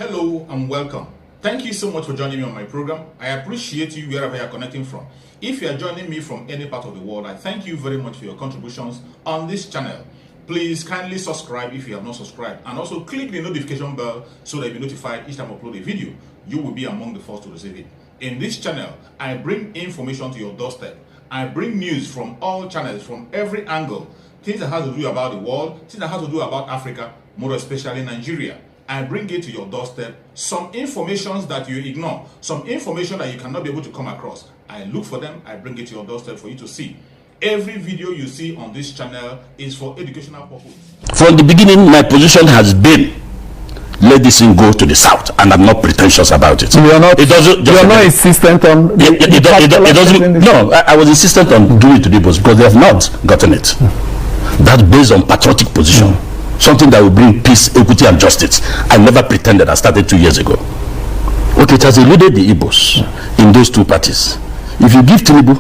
Hello and welcome. Thank you so much for joining me on my program. I appreciate you wherever you are connecting from. If you are joining me from any part of the world, I thank you very much for your contributions on this channel. Please kindly subscribe if you have not subscribed, and also click the notification bell so that you'll be notified each time I upload a video. You will be among the first to receive it. In this channel, I bring information to your doorstep. I bring news from all channels, from every angle. Things that have to do about the world, things that have to do about Africa, more especially Nigeria. I bring it to your doorstep. Some information that you ignore, some information that you cannot be able to come across, I look for them, I bring it to your doorstep for you to see. Every video you see on this channel is for educational purpose. From the beginning, my position has been, let this thing go to the south, and I'm not pretentious about it. You are not. It doesn't. You are not insistent on. It doesn't. No, I was insistent on doing it to the Igbo'S because they have not gotten it. That's based on patriotic position, something that will bring peace, equity, and justice. I never pretended. I started 2 years ago. Okay, it has eluded the Igbo'S in those two parties. If you give Tinubu,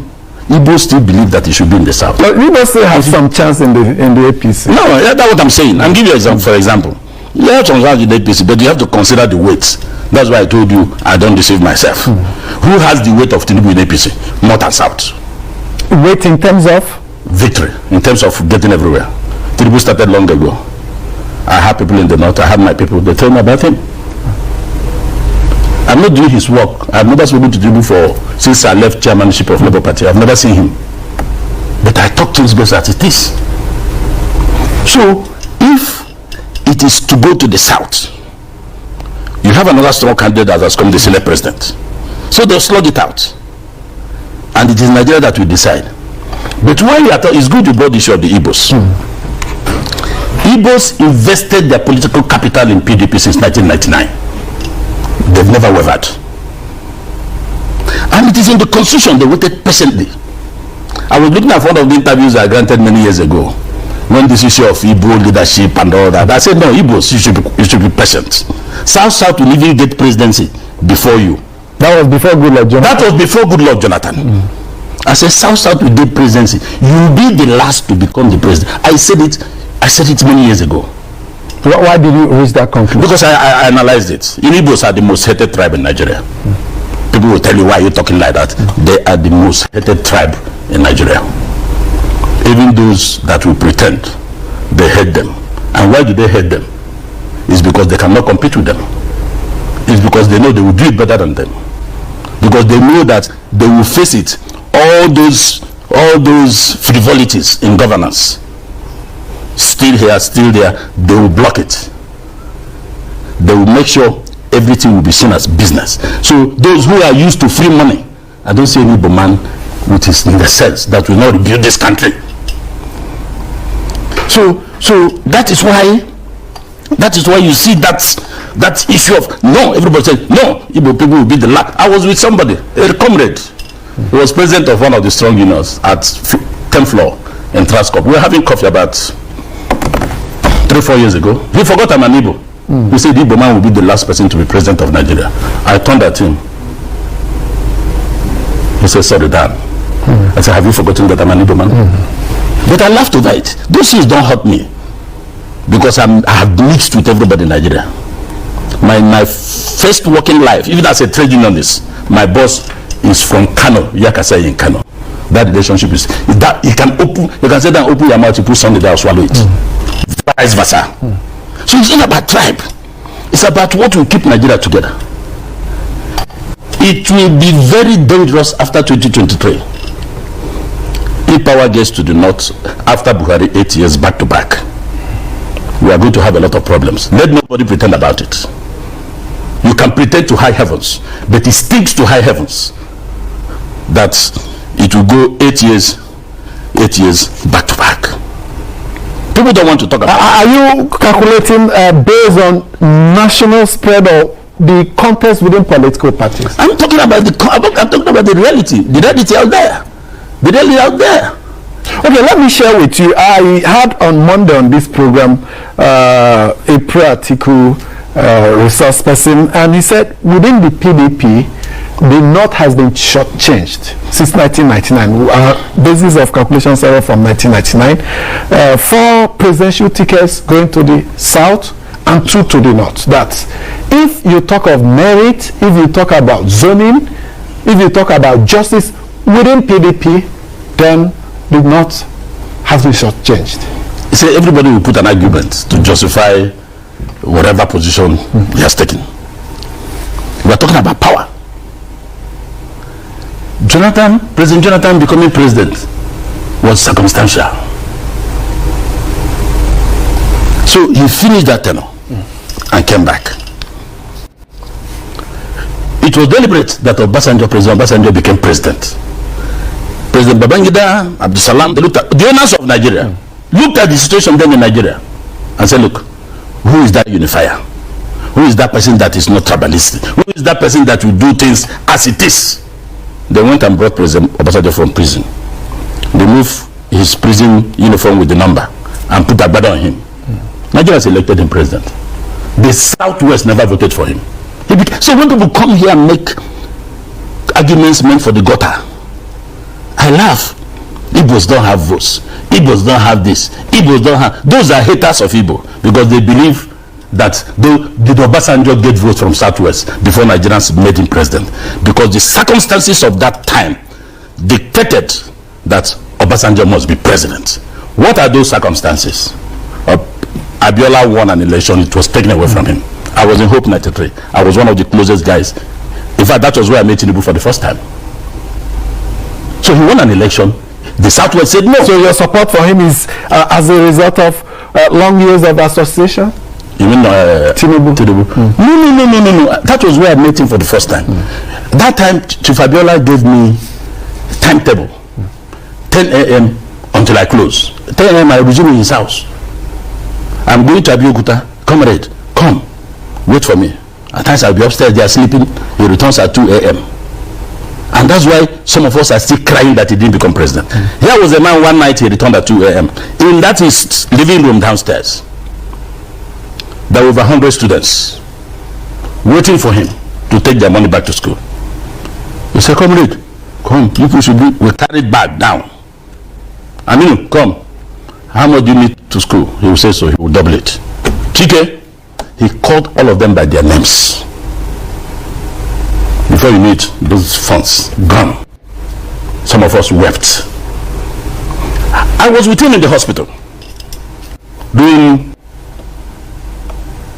Igbo'S still believe that he should be in the south. But Igbo'S still have some chance in the APC. No, that's what I'm saying. I'm giving you an example. For example, you have some chance in the APC, but you have to consider the weights. That's why I told you I don't deceive myself. Who has the weight of Tinubu in APC? North and south. Weight in terms of victory, in terms of getting everywhere. Tinubu started long ago. I have people in the north. I have my people. They tell me about him. I'm not doing his work. I've never spoken to Tinubu since I left chairmanship of Labour Party. I've never seen him. But I talk things best as it is. So, if it is to go to the south, you have another strong candidate that has come the Senate president. So they'll slug it out. And it is Nigeria that will decide. But while we are talking, it's good you brought the issue of the Igbo'S. Igbo'S invested their political capital in PDP since 1999. They've never wavered. And it is in the constitution they waited patiently. I was looking at one of the interviews I granted many years ago when this issue of Igbo leadership and all that. I said, no, Igbo'S, you should be patient. South will even get presidency before you. That was before Goodluck Jonathan. That was before Goodluck Jonathan. I said, South will get presidency. You will be the last to become the president. I said it many years ago. Why did you reach that conclusion? Because I analyzed it. Igbo'S are the most hated tribe in Nigeria. People will tell you, why are you talking like that? They are the most hated tribe in Nigeria. Even those that will pretend they hate them. And why do they hate them? It's because they cannot compete with them. It's because they know they will do it better than them. Because they know that they will face it. All those frivolities in governance, still here, still there, they will block it. They will make sure everything will be seen as business. So those who are used to free money, I don't see any Igbo man with his in the sense that will not rebuild this country. So that is why you see that issue of no. Everybody said no. Igbo people will be the last. I was with somebody, a comrade. He was president of one of the strong unions at 10th floor in Transcorp. We were having coffee about 3-4 years ago. He forgot I'm an Igbo. He said Igbo man will be the last person to be president of Nigeria. I turned at him. He said, sorry, Dan. I said, have you forgotten that I'm an Igbo man? But I laughed over it. Those things don't hurt me because I have mixed with everybody in Nigeria. My first working life, even as a trade unionist, my boss is from Kano, Yakasai in Kano. That relationship is that you can say that open your mouth, you put something that will swallow it. Vice versa. So it's not about tribe. It's about what will keep Nigeria together. It will be very dangerous after 2023. If power gets to the north after Buhari 8 years back to back, we are going to have a lot of problems. Let nobody pretend about it. You can pretend to high heavens, but it sticks to high heavens that it will go 8 years back to back. People don't want to talk about it. Are you calculating based on national spread or the contest within political parties? I'm talking about the reality. The reality out there. The reality out there. Okay, let me share with you. I had on Monday on this program a practical resource person, and he said within the PDP, the North has been shortchanged since 1999. Basis of calculation server from 1999. 4 presidential tickets going to the South and two to the north. That if you talk of merit, if you talk about zoning, if you talk about justice within PDP, then the north has been shortchanged. See, everybody will put an argument to justify whatever position he has taken. We are talking about power. President Jonathan becoming president was circumstantial. So he finished that tenure and came back. It was deliberate that President Obasanjo became president. President Babangida, Abdul Salam, they looked at the owners of Nigeria, looked at the situation then in Nigeria and said, look, who is that unifier? Who is that person that is not tribalistic? Who is that person that will do things as it is? They went and brought President Obasanjo from prison. They moved his prison uniform with the number and put Agbada on him. Nigeria has elected him president. The Southwest never voted for him. So when people come here and make arguments meant for the gutter, I laugh. Igbo'S don't have votes. Igbo'S don't have this. Igbo'S don't have... Those are haters of Igbo because they believe that did Obasanjo get votes from Southwest before Nigerians made him president, because the circumstances of that time dictated that Obasanjo must be president. What are those circumstances? Abiola won an election, it was taken away from him. I was in Hope 93. I was one of the closest guys. In fact, that was where I met Tinubu for the first time. So he won an election. The Southwest said no. So your support for him is as a result of long years of association? You mean Tinubu? No. That was where I met him for the first time. That time, Chief Abiola gave me timetable. 10 a.m. until I close. 10 a.m. I resume in his house. I'm going to Abeokuta. Comrade, come. Wait for me. At times I'll be upstairs, they are sleeping. He returns at 2 a.m. And that's why some of us are still crying that he didn't become president. Here was a man one night, he returned at 2 a.m. In that his living room downstairs, there were over 100 students waiting for him to take their money back to school. He said, comrade, come, people should be, we carried back down. Aminu, come. How much do you need to school? He will say so, he will double it. Chike, he called all of them by their names. Before you need those funds gone. Some of us wept. I was with him in the hospital doing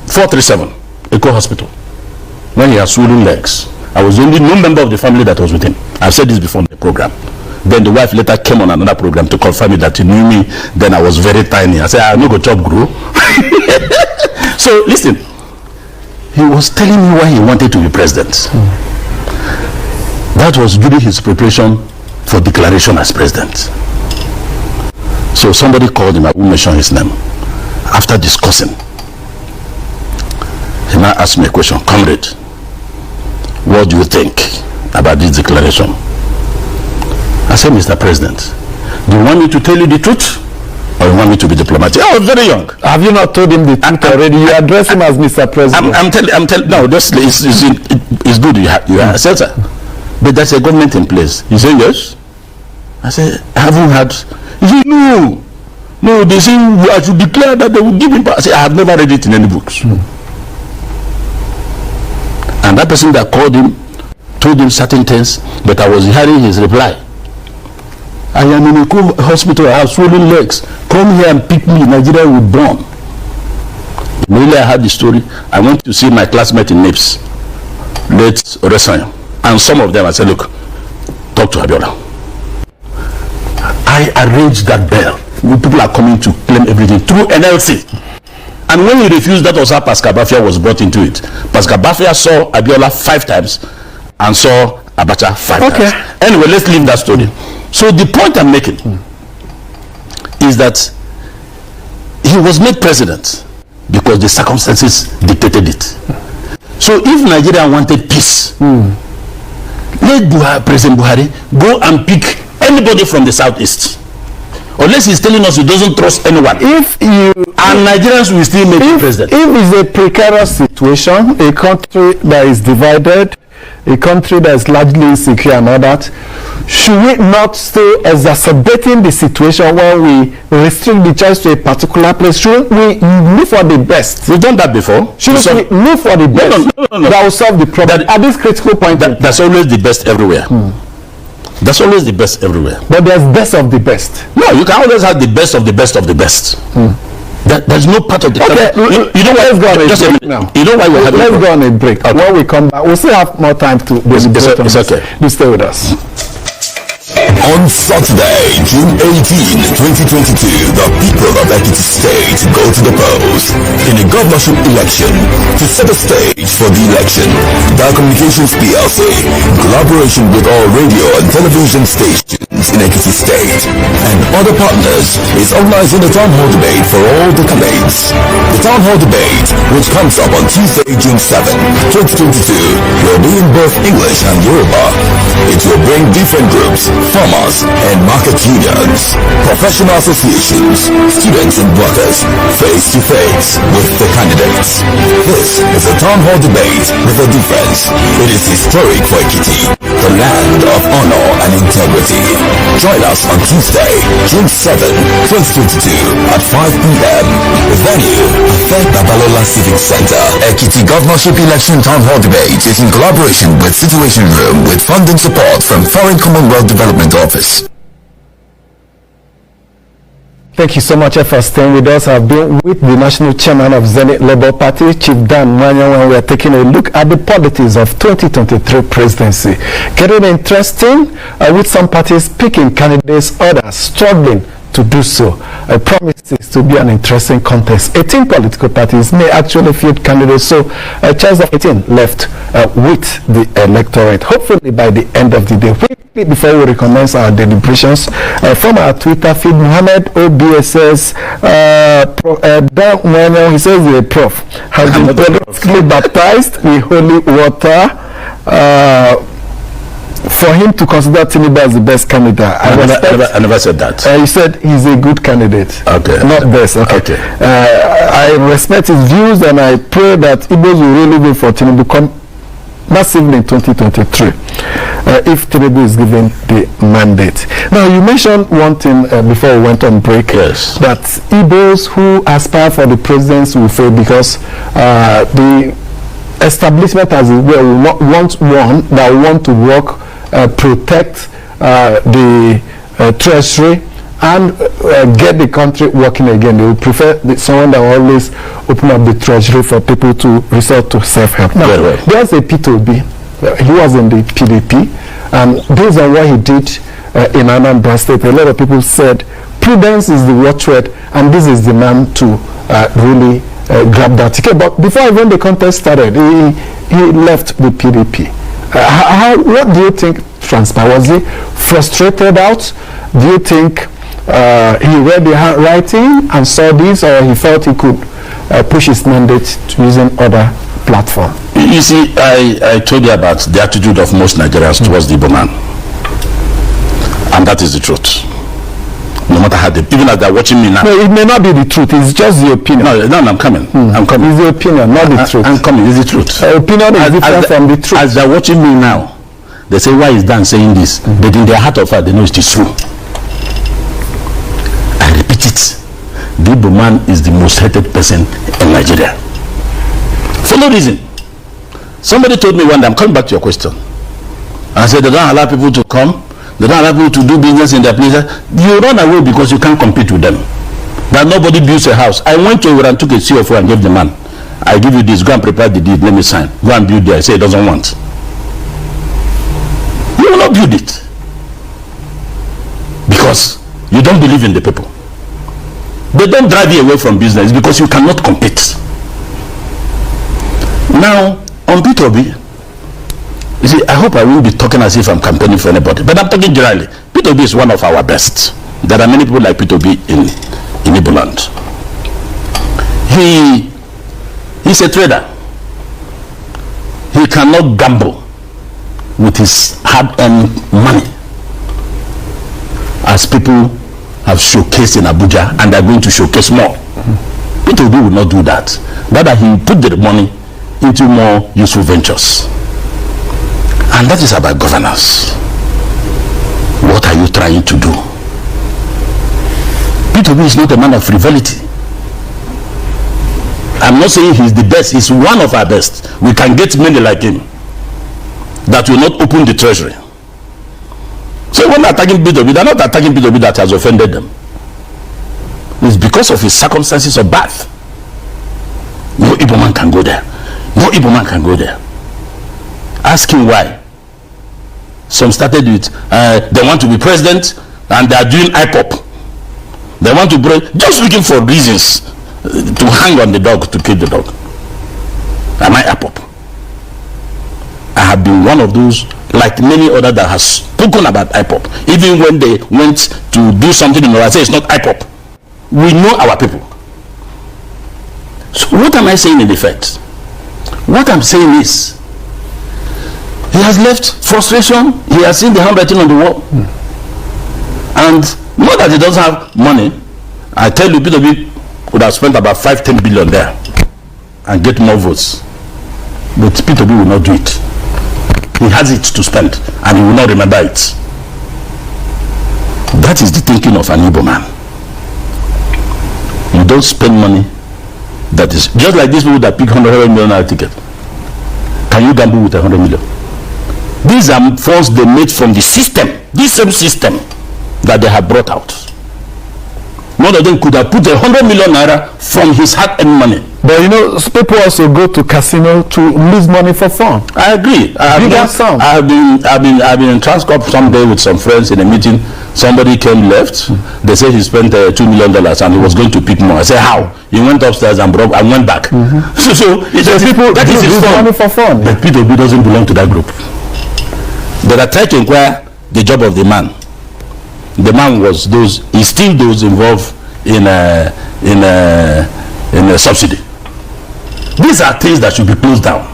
437 Eco Hospital when he had swollen legs. I was the only member of the family that was with him. I've said this before in the program. Then the wife later came on another program to confirm it that he knew me. Then I was very tiny. I said, I no go chop grow. So listen, he was telling me why he wanted to be president. That was during his preparation for declaration as president. So somebody called him, I won't mention his name. After discussing, he now asked me a question, comrade, what do you think about this declaration? I said, Mr. President, do you want me to tell you the truth or you want me to be diplomatic? I was very young. Have you not told him the truth already? You address him as Mr. President. I'm telling, no, it's good you are sir. But there's a government in place. He said, yes. I said, I haven't had. He said, no, they say I should declare that they will give him. I said, I have never read it in any books. And that person that called him told him certain things, but I was hearing his reply. I am in a hospital, I have swollen legs. Come here and pick me, Nigeria will burn. Immediately I heard the story. I went to see my classmate in NIPS, late Oresan. And some of them, I said, look, talk to Abiola. I arranged that bell. People are coming to claim everything through NLC. And when he refused, that was how Pascal Bafia was brought into it. Pascal Bafia saw Abiola 5 times and saw Abacha 5 times. Anyway, let's leave that story. So the point I'm making is that he was made president because the circumstances dictated it. So if Nigeria wanted peace, let President Buhari go and pick anybody from the southeast. Unless he's telling us he doesn't trust anyone. And Nigerians will still make him president. If it's a precarious situation, a country that is divided, a country that is largely insecure and all that, should we not stay exacerbating the situation when we restrict the choice to a particular place? Shouldn't we look for the best? We've done that before. Shouldn't we look for the best that will solve the problem at this critical point? That's always the best everywhere. That's always the best everywhere. But there's best of the best. No, you can always have the best of the best of the best. There's no part of the okay. You know why? Let's go on a break now. You know why we're having? Let's go on a break. Okay. When we come back, we'll still have more time to deliberate on this. It's okay. You stay with us. On Saturday, June 18, 2022, the people of Ekiti State go to the polls in a governorship election. To set the stage for the election, Dar Communications PLC, in collaboration with all radio and television stations in Ekiti State and other partners, is organizing a town hall debate for all the candidates. The town hall debate, which comes up on Tuesday, June 7, 2022, will be in both English and Yoruba. It will bring different groups, farmers and market unions, professional associations, students and workers, face to face with the candidates. This is a town hall debate with a difference. It is historic for Ekiti, the land of honor and integrity. Join us on Tuesday, June 7, 2022 at 5 p.m. Venue, Afek Babalola Civic Center. Ekiti Governorship Election Town Hall Debate is in collaboration with Situation Room with funding support from Foreign Commonwealth Development Office. Thank you so much for staying with us. I've been with the National Chairman of Zenith Labour Party, Chief Dan Mwanya, when we are taking a look at the politics of 2023 presidency. Getting interesting with some parties picking candidates, others struggling to do so. It promises to be an interesting contest. 18 political parties may actually field candidates, so a chance of 18 left with the electorate. Hopefully by the end of the day. Quickly before we recommence our deliberations, from our Twitter feed, Mohammed OBSS, he says the Prof has been politically baptized with holy water. For him to consider Tinubu as the best candidate, I never said that. You said he's a good candidate. Okay. Not best. Okay. I respect his views and I pray that Igbo'S will really go for Tinubu come massively in 2023 if Tinubu is given the mandate. Now, you mentioned one thing before we went on break. Yes. That Igbo'S who aspire for the presidency will fail because the establishment as well will not want one that will want to work, protect the treasury and get the country working again. They will prefer someone that will always open up the treasury for people to resort to self-help. Now, there's a P2B. He was in the PDP, and based on what he did in Anambra State, a lot of people said prudence is the watchword, and this is the man to really grab that ticket. But before even the contest started, he left the PDP. What do you think transpired? Was he frustrated out? Do you think he read the handwriting and saw this, or he felt he could push his mandate to using other platform? You see, I told you about the attitude of most Nigerians towards the Igbo man, and that is the truth. No matter how even as they're watching me now. No, it may not be the truth. It's just the opinion. No, I'm coming. I'm coming. It's the opinion, not the truth. I'm coming. It's the truth. Opinion is different from the truth. As they're watching me now, they say, why is Dan saying this? But in their heart of heart, they know it is true. I repeat it. The Igbo man is the most hated person in Nigeria. For no reason. Somebody told me one day, I'm coming back to your question. I said, they don't allow people to come. They don't allow people to do business in their places. You run away because you can't compete with them. That nobody builds a house. I went to and took a CFO and gave the man, I give you this, go and prepare the deed, let me sign. Go and build there. I say he doesn't want. You will not build it. Because you don't believe in the people. They don't drive you away from business because you cannot compete. Now, on P2B, you see, I hope I won't be talking as if I'm campaigning for anybody, but I'm talking generally. P2B is one of our best. There are many people like P2B in Igbo land. He's a trader. He cannot gamble with his hard-earned money, as people have showcased in Abuja, and they're going to showcase more. P2B will not do that. Rather, he put the money into more useful ventures. And that is about governance. What are you trying to do? P2B is not a man of frivolity. I'm not saying he's the best. He's one of our best. We can get many like him that will not open the treasury. So when they're attacking P2B, they're not attacking P2B that has offended them. It's because of his circumstances of birth. No Igbo man can go there. No Igbo man can go there. Ask him why. Some started with they want to be president and they are doing IPOP. They want to break, just looking for reasons to hang on the dog, to kill the dog. Am I IPOP? I have been one of those, like many others, that has spoken about IPOP. Even when they went to do something in I say it's not IPOP. We know our people. So what am I saying in effect? What I'm saying is, he has left frustration. He has seen the handwriting on the wall. And not that he doesn't have money. I tell you, P2B would have spent about 5-10 billion there and get more votes. But P2B will not do it. He has it to spend and he will not remember it. That is the thinking of an Igbo man. You don't spend money that is just like these people that pick 100 million ticket. Can you gamble with 100 million? These are funds they made from the system, this same system that they have brought out. One of them could have put 100 million naira from his hard-earned money. But you know, people also go to casino to lose money for fun. I agree. I have been in Transcorp someday with some friends in a meeting. Somebody came left. They said he spent $2 million and he was going to pick more. I said, how? He went upstairs and broke and went back. So people that is his money for fun. But P2B doesn't belong to that group. But I tried to inquire the job of the man. The man was he's still those involved in a subsidy. These are things that should be closed down.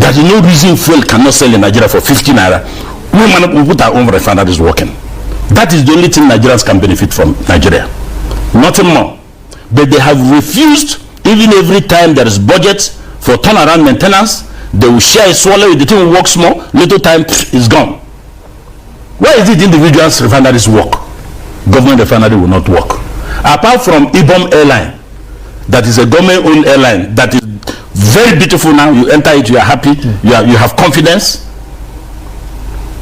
There is no reason fuel cannot sell in Nigeria for 50 naira. We put our own refineries working. That is the only thing Nigerians can benefit from Nigeria. Nothing more. But they have refused, even every time there is budget for turnaround maintenance, they will share a swallow, the thing works more, little time is gone. Why is it individuals refineries work? Government refinery will not work. Apart from Igbo'S airline, that is a government-owned airline that is very beautiful now. You enter it, you are happy, you have confidence.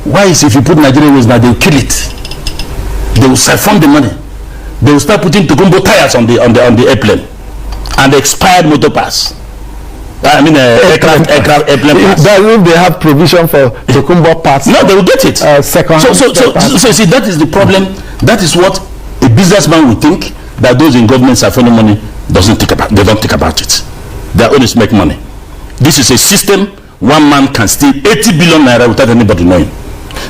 Why is if you put Nigerian ways now, they will kill it. They will siphon the money. They will start putting Togombo tires on the airplane and the expired motor pass. I mean, airplane pass. If they have provision for Togombo parts, no, they will get it. Second. So see, that is the problem. That is what a businessman would think, that those in government siphoning money doesn't think about. They don't think about it. They always make money. This is a system. One man can steal 80 billion naira without anybody knowing.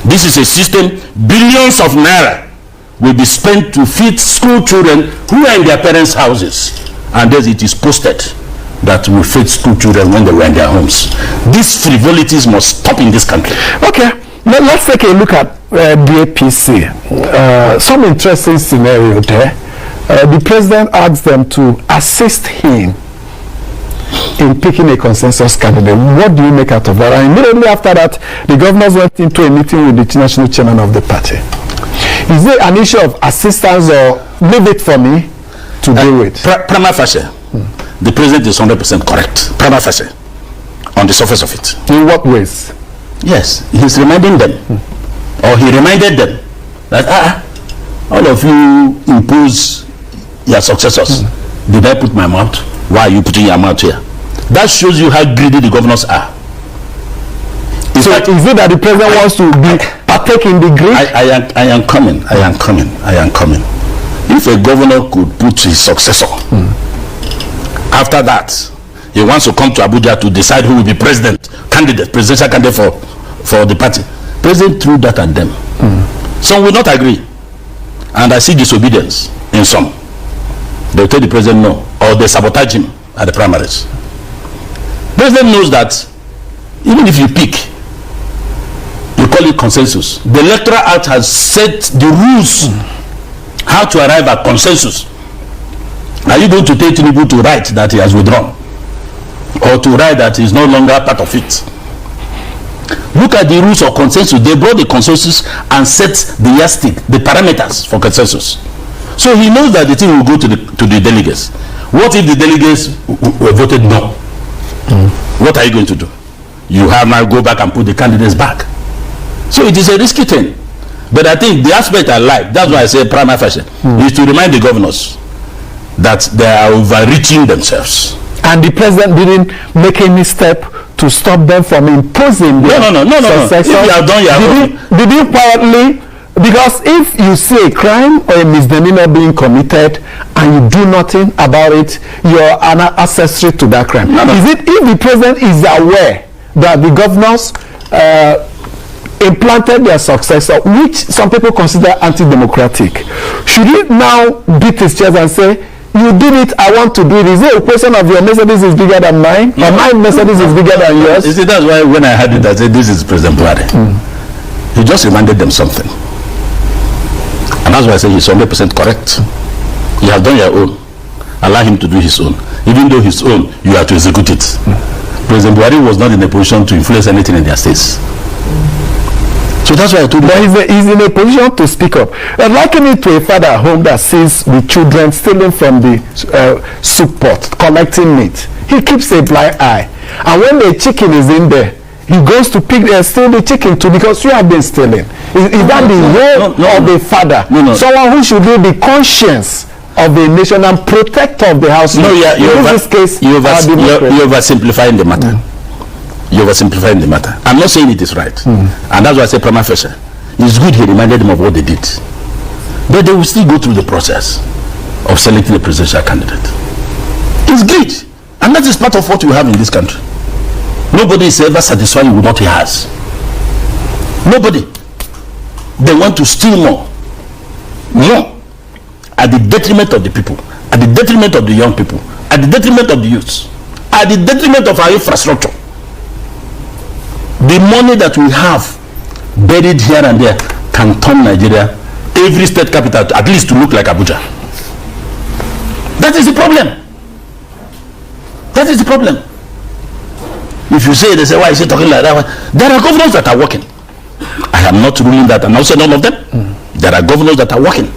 This is a system. Billions of naira will be spent to feed school children who are in their parents' houses, and then it is posted that will feed school children when they were in their homes. These frivolities must stop in this country. Okay, now let's take a look at the APC. Some interesting scenario there. The president asked them to assist him in picking a consensus candidate. What do you make out of that? And immediately after that, the governors went into a meeting with the national chairman of the party. Is there an issue of assistance, or leave it for me to deal with? Prima facie, the president is 100% correct. Prima facie, on the surface of it. In what ways? Yes, he's reminding them, or he reminded them that all of you impose your successors. Did I put my mouth? Why are you putting your mouth here? That shows you how greedy the governors are. So is it that the president wants to be partake in the greed? I am coming. If a governor could put his successor, after that, he wants to come to Abuja to decide who will be presidential candidate for the party. President threw that at them. Some will not agree, and I see disobedience in some. They will tell the president no, or they sabotage him at the primaries. President knows that even if you pick, you call it consensus. The Electoral Act has set the rules how to arrive at consensus. Are you going to take Tinubu to write that he has withdrawn, or to write that he is no longer part of it? Look at the rules of consensus. They brought the consensus and set the yardstick, the parameters for consensus. So he knows that the thing will go to the delegates. What if the delegates voted no? What are you going to do? You have now go back and put the candidates back. So it is a risky thing. But I think the aspect I like, that's why I say prima facie, is to remind the governors that they are overreaching themselves. And the president didn't make any step to stop them from imposing their successor. If you have done your did you quietly? Because if you see a crime or a misdemeanor being committed and you do nothing about it, you're an accessory to that crime. Is it if the president is aware that the governors implanted their successor, which some people consider anti-democratic, should he now beat his chest and say, you did it, I want to do it? Is it a question of your Mercedes is bigger than mine? Or my Mercedes is bigger than yours? You see, that's why when I heard it, I said, this is President Buhari. He just reminded them something. And that's why I say he's 100% correct. You have done your own. Allow him to do his own. Even though his own, you have to execute it. President Buhari was not in a position to influence anything in their states. So that's why I told you. But he's in a position to speak up. Liken it to a father at home that sees the children stealing from the soup pot, collecting meat. He keeps a blind eye. And when the chicken is in there, he goes to steal the chicken too, because you have been stealing. Is that the role of a father? Someone who should be the conscience of the nation and protector of the house. No, you're oversimplifying the matter. You're oversimplifying the matter. I'm not saying it is right. And that's why I say prima facie. It's good he reminded them of what they did. But they will still go through the process of selecting a presidential candidate. It's great. And that is part of what we have in this country. Nobody is ever satisfied with what he has. Nobody. They want to steal more. More. At the detriment of the people. At the detriment of the young people. At the detriment of the youths. At the detriment of our infrastructure. The money that we have buried here and there can turn Nigeria, every state capital, at least to look like Abuja. That is the problem. That is the problem. If you say, they say, why is he talking like that? There are governors that are working. I am not ruling that, and also none of them. There are governors that are working.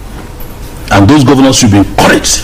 And those governors should be encouraged